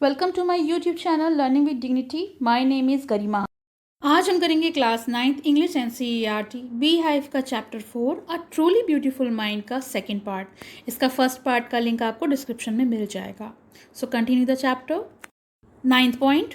Welcome to my YouTube channel learning with dignity. My name is Garima. आज हम करेंगे class 9th English NCERT beehive का chapter 4 a truly beautiful mind का second part. इसका first part का link आपको description में मिल जाएगा। So continue the chapter. 9th point,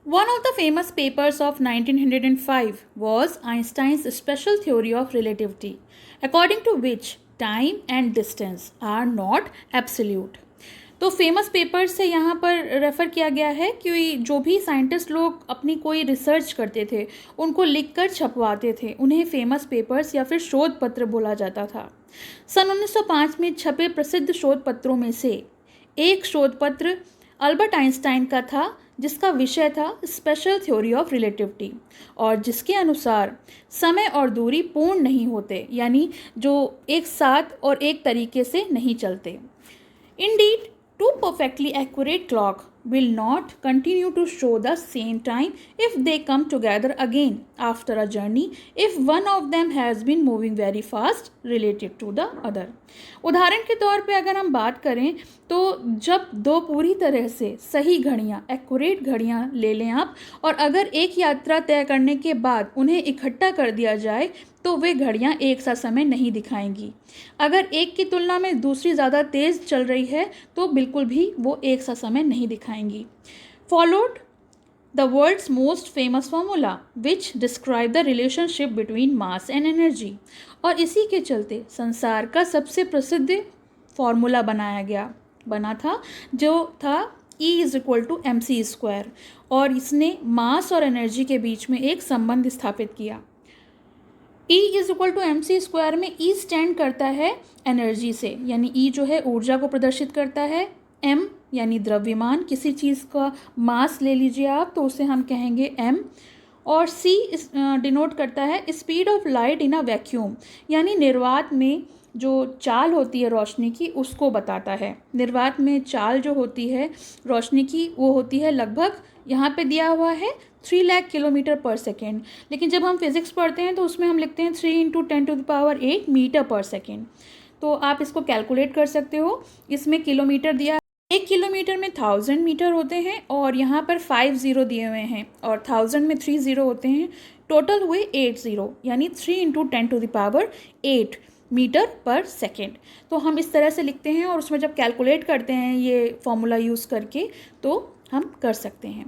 one of the famous papers of 1905 was Einstein's special theory of relativity, according to which time and distance are not absolute. तो famous papers से यहाँ पर refer किया गया है कि जो भी साइंटिस्ट लोग अपनी कोई रिसर्च करते थे उनको लिखकर छपवाते थे, उन्हें फेमस पेपर्स या फिर शोध पत्र बोला जाता था। सन 1905 में छपे प्रसिद्ध शोध पत्रों में से एक शोध पत्र अल्बर्ट आइंस्टाइन का था, जिसका विषय था स्पेशल थ्योरी ऑफ रिलेटिविटी, और जिसके अनुसार समय और दूरी पूर्ण नहीं होते, यानी जो एक साथ और एक तरीके से नहीं चलते। Indeed, two perfectly accurate clock will not continue to show the same time if they come together again after a journey if one of them has been moving very fast related to the other. उदाहरण के तौर पे अगर हम बात करें तो जब दो पूरी तरह से सही घड़ियाँ, एक्यूरेट घड़ियाँ ले लें आप, और अगर एक यात्रा तय करने के बाद उन्हें इकट्ठा कर दिया जाए तो वे घड़ियाँ एक सा समय नहीं दिखाएंगी। अगर एक की तुलना में दूसरी ज़्यादा तेज़ चल रही है तो बिल्कुल भी वो एक सा समय नहीं दिखाएंगी। Followed the world's most famous formula which describe the relationship between mass and energy, और इसी के चलते संसार का सबसे प्रसिद्ध फार्मूला बना था, जो था E=mc², और इसने मास और एनर्जी के बीच में एक संबंध स्थापित किया। E=mc² में E स्टैंड करता है एनर्जी से, यानी E जो है ऊर्जा को प्रदर्शित करता है, M यानी द्रव्यमान, किसी चीज़ का मास ले लीजिए आप तो उसे हम कहेंगे M, और C डिनोट करता है speed of light in a vacuum, यानी निर्वात में जो चाल होती है रोशनी की उसको बताता है। निर्वात में चाल जो होती है रोशनी की वो होती है लगभग, यहाँ पे दिया हुआ है 3 लाख किलोमीटर पर सेकेंड, लेकिन जब हम फिज़िक्स पढ़ते हैं तो उसमें हम लिखते हैं 3 × 10⁸ मीटर पर सेकेंड। तो आप इसको कैलकुलेट कर सकते हो। इसमें किलोमीटर दिया, 1 किलोमीटर में 1000 मीटर होते हैं, और यहाँ पर 5 ज़ीरो दिए हुए हैं, और 1000 में 3 ज़ीरो होते हैं, टोटल हुए 8 ज़ीरो, यानी 3 × 10⁸ मीटर पर सेकेंड। तो हम इस तरह से लिखते हैं, और उसमें जब कैलकुलेट करते हैं ये फॉर्मूला यूज़ करके तो हम कर सकते हैं,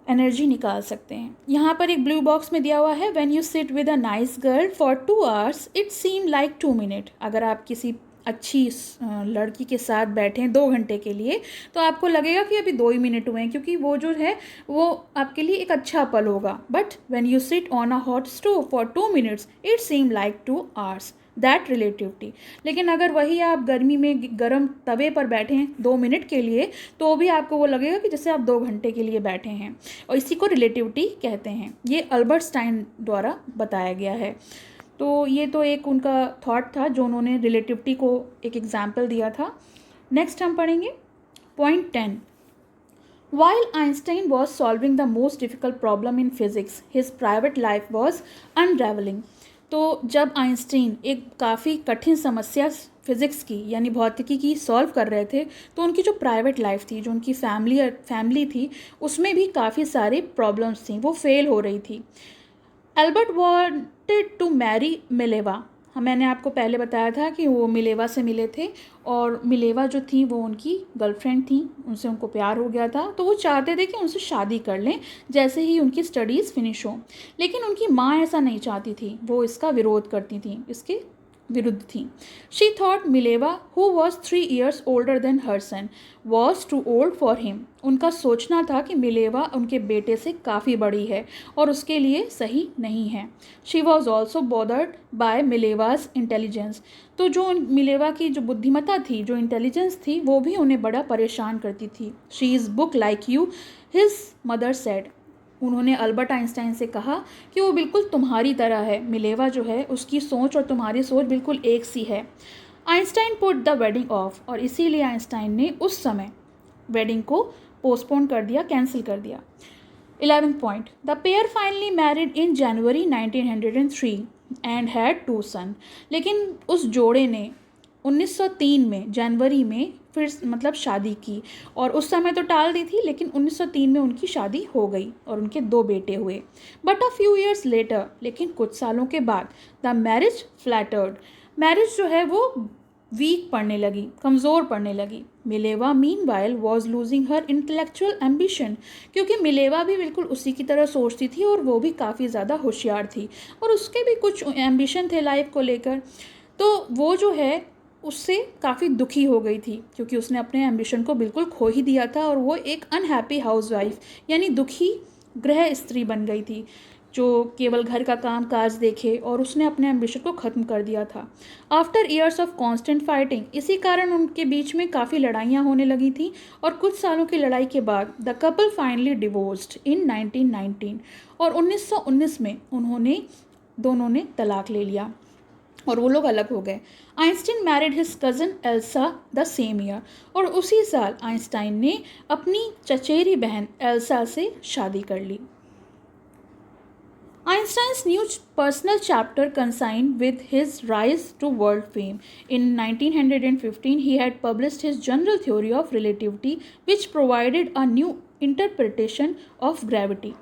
एनर्जी निकाल सकते हैं। यहाँ पर एक ब्लू बॉक्स में दिया हुआ है, when you sit with a nice girl for 2 hours it seem like 2 minute. अगर आप किसी अच्छी लड़की के साथ बैठें 2 घंटे के लिए तो आपको लगेगा कि अभी 2 ही मिनट हुए हैं, क्योंकि वो जो है वो आपके लिए एक अच्छा पल होगा। But when you sit on a hot stove for 2 minutes it seem like 2 hours, that relativity. लेकिन अगर वही आप गर्मी में गर्म तवे पर बैठें 2 मिनट के लिए तो भी आपको वो लगेगा कि जैसे आप 2 घंटे के लिए बैठे हैं, और इसी को रिलेटिविटी कहते हैं। ये अल्बर्ट स्टाइन द्वारा बताया गया है। तो ये तो एक उनका थॉट था जो उन्होंने रिलेटिविटी को एक एग्जाम्पल दिया था। नेक्स्ट हम पढ़ेंगे point 10। While Einstein was solving the most difficult problem in physics, his private life was unraveling. तो जब आइंस्टीन एक काफ़ी कठिन समस्या फिज़िक्स की यानी भौतिकी की सॉल्व कर रहे थे तो उनकी जो प्राइवेट लाइफ थी, जो उनकी फैमिली थी, उसमें भी काफ़ी सारी प्रॉब्लम्स थी, वो फेल हो रही थी। Albert wanted to marry Mileva. मैंने आपको पहले बताया था कि वो मिलेवा से मिले थे, और मिलेवा जो थी वो उनकी गर्लफ्रेंड थी, उनसे उनको प्यार हो गया था, तो वो चाहते थे कि उनसे शादी कर लें जैसे ही उनकी स्टडीज़ फिनिश हो। लेकिन उनकी माँ ऐसा नहीं चाहती थी, वो इसका विरोध करती थी, इसके विरुद्ध थी। She thought Mileva who was 3 years older than her son was too old for him. उनका सोचना था कि मिलेवा उनके बेटे से काफ़ी बड़ी है और उसके लिए सही नहीं है। She was also bothered by Mileva's intelligence. तो जो मिलेवा की जो बुद्धिमत्ता थी, जो इंटेलिजेंस थी, वो भी उन्हें बड़ा परेशान करती थी। She is book like you his mother said. उन्होंने अल्बर्ट आइंस्टाइन से कहा कि वो बिल्कुल तुम्हारी तरह है। मिलेवा जो है उसकी सोच और तुम्हारी सोच बिल्कुल एक सी है। Einstein put the wedding of, और इसीलिए आइंस्टाइन ने उस समय वेडिंग को पोस्टपोन कर दिया, कैंसिल कर दिया। 11th point, the pair finally married in January 1903 and had 2 सन। लेकिन उस जोड़े ने 1903 में जनवरी में फिर मतलब शादी की, और उस समय तो टाल दी थी, लेकिन 1903 में उनकी शादी हो गई और उनके 2 बेटे हुए। But a few years later, लेकिन कुछ सालों के बाद, द मैरिज फ्लैटर्ड, मैरिज जो है वो वीक पड़ने लगी, कमज़ोर पड़ने लगी। Mileva mean while was losing her intellectual ambition, क्योंकि मिलेवा भी बिल्कुल उसी की तरह सोचती थी और वो भी काफ़ी ज़्यादा होशियार थी और उसके भी कुछ एम्बिशन थे लाइफ को लेकर। तो वो जो है उससे काफ़ी दुखी हो गई थी, क्योंकि उसने अपने एम्बिशन को बिल्कुल खो ही दिया था और वो एक अनहैप्पी हाउसवाइफ यानी दुखी गृह स्त्री बन गई थी, जो केवल घर का काम काज देखे, और उसने अपने एम्बिशन को ख़त्म कर दिया था। After years of constant fighting, इसी कारण उनके बीच में काफ़ी लड़ाइयाँ होने लगी थी, और कुछ सालों की लड़ाई के बाद द कपल फाइनली डिवोर्स्ड इन 1919, और 1919 में दोनों ने तलाक ले लिया और वो लोग अलग हो गए। Einstein married his cousin Elsa the same year, और उसी साल आइंस्टाइन ने अपनी चचेरी बहन एल्सा से शादी कर ली। Einstein's new personal chapter concerned with his rise to world fame. In 1915, he had published his general theory of relativity, which provided a new interpretation of gravity.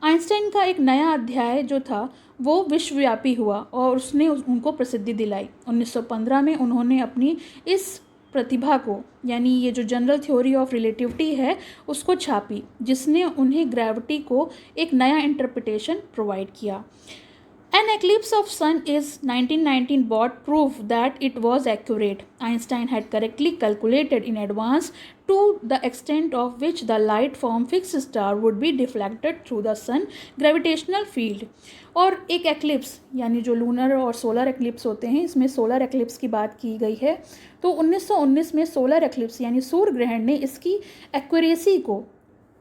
Einstein का एक नया अध्याय जो था वो विश्वव्यापी हुआ और उसने उनको प्रसिद्धि दिलाई। 1915 में उन्होंने अपनी इस प्रतिभा को, यानी ये जो जनरल थ्योरी ऑफ रिलेटिविटी है, उसको छापी, जिसने उन्हें ग्रेविटी को एक नया इंटरप्रिटेशन प्रोवाइड किया। An eclipse of sun is 1919 brought proof that it was accurate. Einstein had correctly calculated in advance to the extent of which the light from fixed star would be deflected through the sun gravitational field. और एक eclipse यानी जो lunar और solar eclipse होते हैं, इसमें solar eclipse की बात की गई है। तो 1919 में सोलर एक्लिप्स यानी सूर्य ग्रहण ने इसकी एक्यूरेसी को,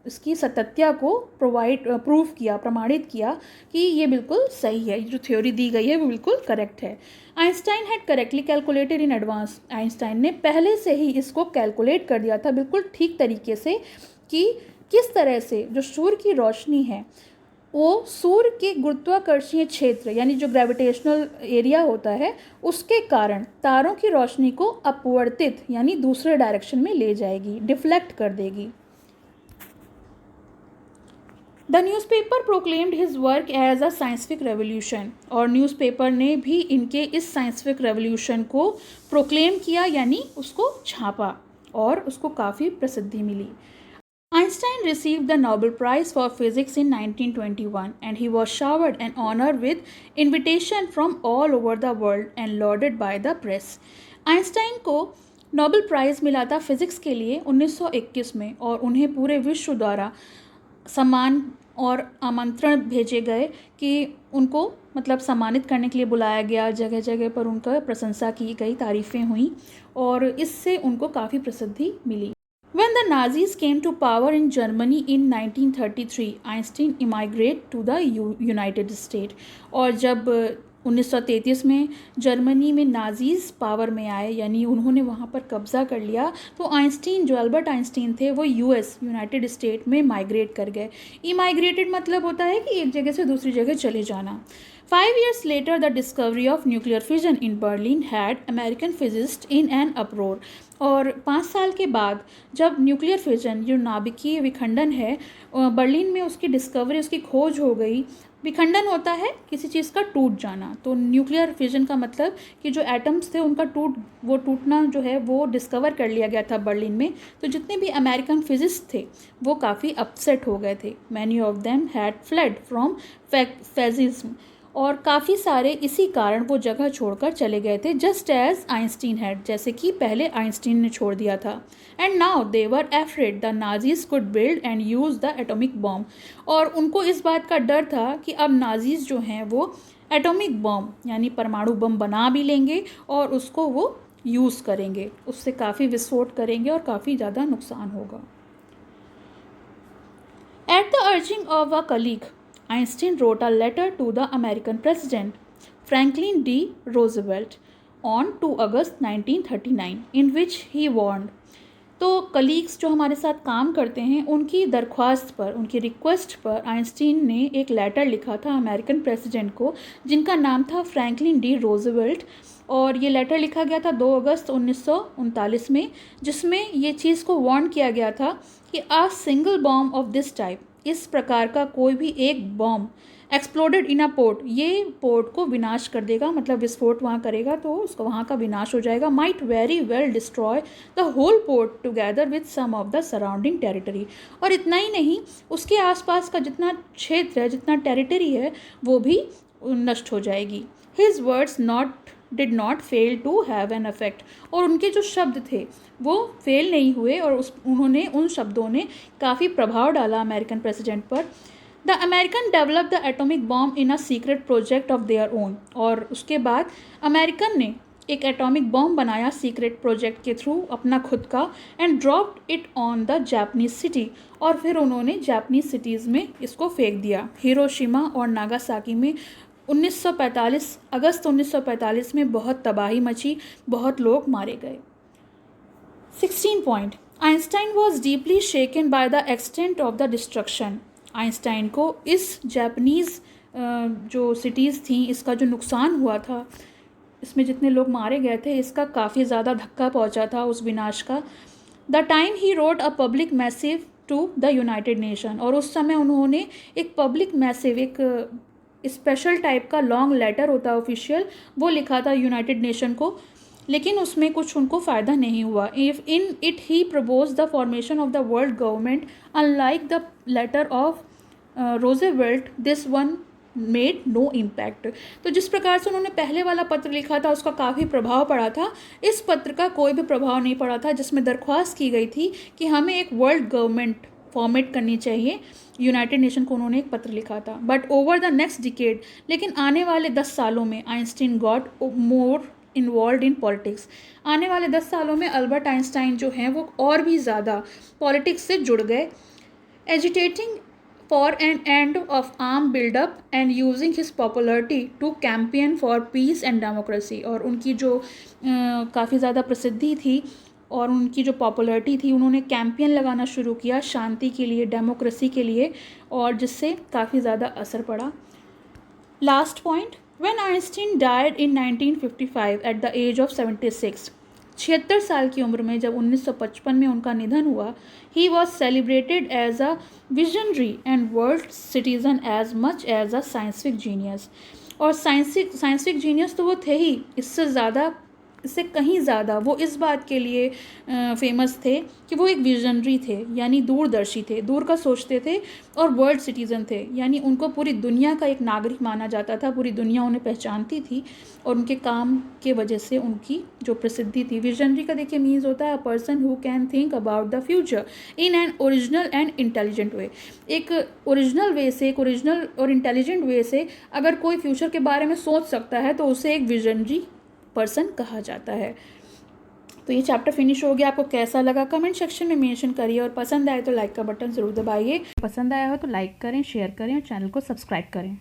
इसकी सत्यता को प्रूव किया, प्रमाणित किया कि ये बिल्कुल सही है, जो थ्योरी दी गई है वो बिल्कुल करेक्ट है। Einstein had correctly calculated in advance, Einstein ने पहले से ही इसको कैलकुलेट कर दिया था बिल्कुल ठीक तरीके से कि किस तरह से जो सूर्य की रोशनी है वो सूर्य के गुरुत्वाकर्षणीय क्षेत्र यानी जो ग्रेविटेशनल एरिया होता है उसके कारण तारों की रोशनी को अपवर्तित यानी दूसरे डायरेक्शन में ले जाएगी, डिफ्लेक्ट कर देगी। The newspaper proclaimed his work as a scientific revolution, और न्यूज़पेपर ने भी इनके इस साइंटिफिक रेवोल्यूशन को प्रोक्लेम किया यानी उसको छापा और उसको काफ़ी प्रसिद्धि मिली। Einstein received the Nobel Prize for Physics in 1921 and he was showered and honored with invitation from all over the world and lauded by the press. Einstein को नोबेल प्राइज़ मिला था फिज़िक्स के लिए 1921 में और उन्हें पूरे विश्व द्वारा सम्मान और आमंत्रण भेजे गए कि उनको मतलब सम्मानित करने के लिए बुलाया गया, जगह जगह पर उनका प्रशंसा की गई, तारीफ़ें हुई और इससे उनको काफ़ी प्रसिद्धि मिली। When the Nazis came to power in Germany in 1933, Einstein immigrated to the United States. और जब 1933 में जर्मनी में नाजीज़ पावर में आए यानी उन्होंने वहाँ पर कब्ज़ा कर लिया, तो आइंस्टीन जो अल्बर्ट आइंस्टीन थे वो यूनाइटेड स्टेट में माइग्रेट कर गए। इमाइग्रेटेड मतलब होता है कि एक जगह से दूसरी जगह चले जाना। 5 years later, the discovery of nuclear fission in Berlin had American physicists in an uproar. और 5 साल के बाद जब न्यूक्लियर फिजन जो नाभिकीय विखंडन है बर्लिन में उसकी डिस्कवरी, उसकी खोज हो गई। विखंडन होता है किसी चीज़ का टूट जाना, तो न्यूक्लियर फिजन का मतलब कि जो एटम्स थे उनका टूटना जो है वो डिस्कवर कर लिया गया था बर्लिन में। तो जितने भी अमेरिकन फिजिस्ट थे वो काफ़ी अपसेट हो गए थे। Many of them had fled from fascism, और काफ़ी सारे इसी कारण वो जगह छोड़कर चले गए थे, जस्ट एज आइंस्टीन हैड, जैसे कि पहले आइंस्टीन ने छोड़ दिया था। And now they were afraid the Nazis could build and use the atomic bomb, और उनको इस बात का डर था कि अब नाजीज जो हैं वो एटॉमिक बॉम्ब यानी परमाणु बम बना भी लेंगे और उसको वो यूज़ करेंगे, उससे काफ़ी विस्फोट करेंगे और काफ़ी ज़्यादा नुकसान होगा। At the urging of a colleague, Einstein wrote a letter to the American President Franklin D. Roosevelt on 2 August 1939, in which he warned, तो कलीग्स जो हमारे साथ काम करते हैं उनकी दरख्वास्त पर, उनकी रिक्वेस्ट पर आइंस्टीन ने एक लेटर लिखा था अमेरिकन प्रेसिडेंट को, जिनका नाम था फ्रैंकलिन डी रोजवेल्ट। और ये लेटर लिखा गया था 2 अगस्त 1939 में, जिसमें ये चीज़ को वार्न किया गया था कि a single bomb of this type, इस प्रकार का कोई भी एक bomb exploded in a port, ये पोर्ट को विनाश कर देगा, मतलब विस्फोट वहाँ करेगा तो उसको वहाँ का विनाश हो जाएगा, might very well destroy the whole port together with some of the surrounding territory. और इतना ही नहीं, उसके आसपास का जितना क्षेत्र है, जितना टेरिटरी है, वो भी नष्ट हो जाएगी। His words did not fail to have an effect. और उनके जो शब्द थे वो फेल नहीं हुए, और उन्होंने उन शब्दों ने काफ़ी प्रभाव डाला अमेरिकन प्रेसिडेंट पर। The American develop the atomic bomb in a secret project of their own. और उसके बाद अमेरिकन ने एक एटॉमिक बॉम्ब बनाया सीक्रेट प्रोजेक्ट के थ्रू, अपना खुद का, and dropped it on the Japanese city. और फिर उन्होंने जापानीज सिटीज़ में इसको फेंक दिया। हिरोशिमा और नागासाकी में 1945 अगस्त 1945 में बहुत तबाही मची, बहुत लोग मारे गए। 16 point, Einstein was deeply shaken by the extent of the destruction. Einstein को इस जापानीज़ जो सिटीज़ थी, इसका जो नुकसान हुआ था, इसमें जितने लोग मारे गए थे, इसका काफ़ी ज़्यादा धक्का पहुंचा था, उस विनाश का। The time he wrote a public missive to the United Nation. और उस समय उन्होंने एक पब्लिक मैसिव, एक स्पेशल टाइप का लॉन्ग लेटर होता है ऑफिशियल, वो लिखा था यूनाइटेड नेशन को, लेकिन उसमें कुछ उनको फ़ायदा नहीं हुआ। If in it he propose the formation of the world government, unlike the letter of Roosevelt, this one made no impact. तो जिस प्रकार से उन्होंने पहले वाला पत्र लिखा था उसका काफ़ी प्रभाव पड़ा था, इस पत्र का कोई भी प्रभाव नहीं पड़ा था, जिसमें दरख्वास्त की गई थी कि हमें एक वर्ल्ड गवर्नमेंट फॉर्मेट करनी चाहिए। यूनाइटेड नेशन को उन्होंने एक पत्र लिखा था। But over the next decade, लेकिन आने वाले 10 सालों में Einstein got more involve in politics. आने वाले 10 सालों में अल्बर्ट आइंस्टाइन जो हैं वो और भी ज़्यादा पॉलिटिक्स से जुड़ गए, agitating for an end of arm buildup and using his popularity to campaign for peace and democracy. और उनकी जो काफ़ी ज़्यादा प्रसिद्धि थी और उनकी जो पॉपुलरिटी थी, उन्होंने कैंपेन लगाना शुरू किया शांति के लिए, डेमोक्रेसी के लिए, और जिससे काफ़ी ज़्यादा असर पड़ा। Last point, when Einstein died in 1955 at the age of 76, 76 साल की उम्र में जब 1955 में उनका निधन हुआ, he was celebrated as a visionary and world citizen as much as a scientific genius. और साइंटिफिक जीनियस तो वो थे ही, इससे कहीं ज़्यादा वो इस बात के लिए फेमस थे कि वो एक विजनरी थे, यानी दूरदर्शी थे, दूर का सोचते थे, और वर्ल्ड सिटीज़न थे, यानी उनको पूरी दुनिया का एक नागरिक माना जाता था, पूरी दुनिया उन्हें पहचानती थी, और उनके काम के वजह से उनकी जो प्रसिद्धि थी। विजनरी का देखिए मीन्स होता है a person who can think about the future in an original and intelligent way. एक ओरिजिनल वे से, एक ओरिजिनल और इंटेलिजेंट वे से अगर कोई फ्यूचर के बारे में सोच सकता है तो उसे एक विजनरी पर्सन कहा जाता है। तो ये चैप्टर फिनिश हो गया। आपको कैसा लगा कमेंट सेक्शन में मेंशन करिए, और पसंद आए तो लाइक का बटन ज़रूर दबाइए। पसंद आया हो तो लाइक करें, शेयर करें और चैनल को सब्सक्राइब करें।